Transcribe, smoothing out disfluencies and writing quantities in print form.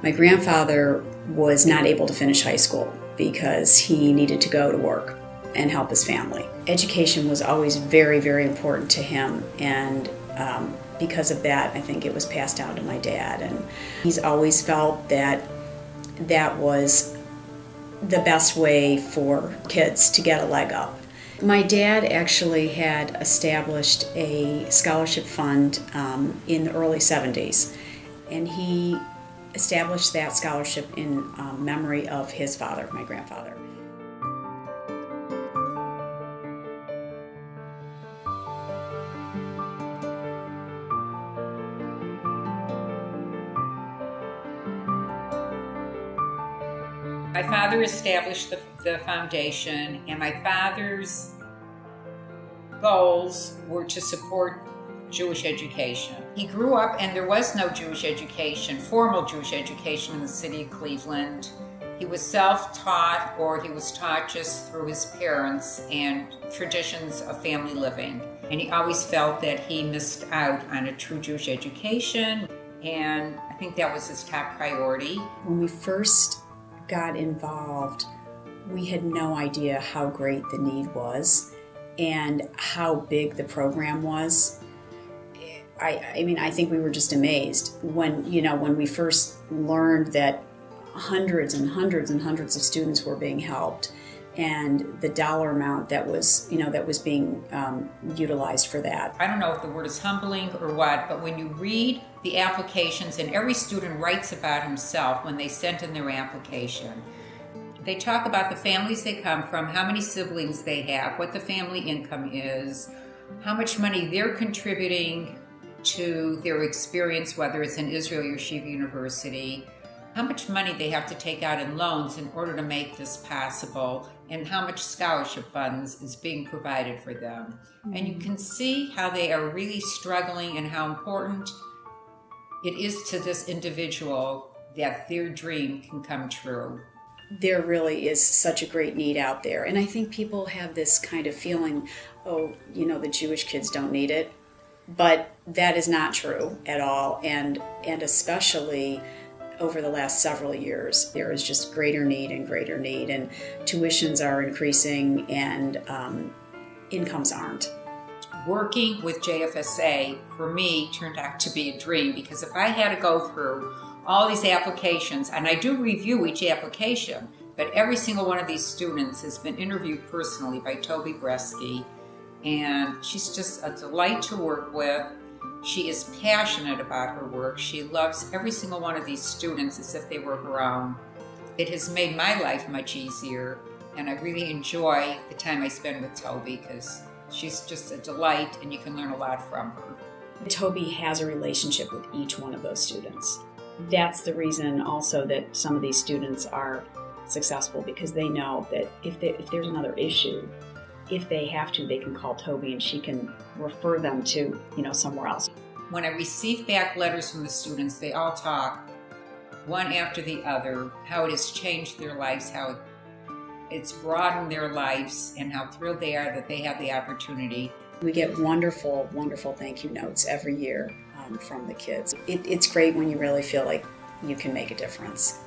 My grandfather was not able to finish high school because he needed to go to work and help his family. Education was always very, very important to him, and because of that, I think it was passed down to my dad. And he's always felt that that was the best way for kids to get a leg up. My dad actually had established a scholarship fund in the early 70s, and he established that scholarship in memory of his father, my grandfather. My father established the foundation, and my father's goals were to support Jewish education. He grew up and there was no Jewish education, formal Jewish education in the city of Cleveland. He was self-taught, or he was taught just through his parents and traditions of family living. And he always felt that he missed out on a true Jewish education, and I think that was his top priority. When we first got involved, we had no idea how great the need was and how big the program was. I mean, I think we were just amazed when we first learned that hundreds and hundreds and hundreds of students were being helped, and the dollar amount that was, that was being utilized for that. I don't know if the word is humbling or what, but when you read the applications, and every student writes about himself when they sent in their application, they talk about the families they come from, how many siblings they have, what the family income is, how much money they're contributing to their experience, whether it's in Israel or Yeshiva University, how much money they have to take out in loans in order to make this possible, and how much scholarship funds is being provided for them. And you can see how they are really struggling and how important it is to this individual that their dream can come true. There really is such a great need out there, and I think people have this kind of feeling, oh, the Jewish kids don't need it, but that is not true at all, and especially over the last several years, there is just greater need, and tuitions are increasing, and incomes aren't. Working with JFSA, for me, turned out to be a dream, because if I had to go through all these applications, and I do review each application, but every single one of these students has been interviewed personally by Toby Bresky, and she's just a delight to work with. She is passionate about her work. She loves every single one of these students as if they were her own. It has made my life much easier, and I really enjoy the time I spend with Toby, because she's just a delight, and you can learn a lot from her. Toby has a relationship with each one of those students. That's the reason also that some of these students are successful, because they know that if there's another issue, if they have to, they can call Toby and she can refer them to, somewhere else. When I receive back letters from the students, they all talk, one after the other, how it has changed their lives, how it's broadened their lives, and how thrilled they are that they have the opportunity. We get wonderful, wonderful thank you notes every year from the kids. It's great when you really feel like you can make a difference.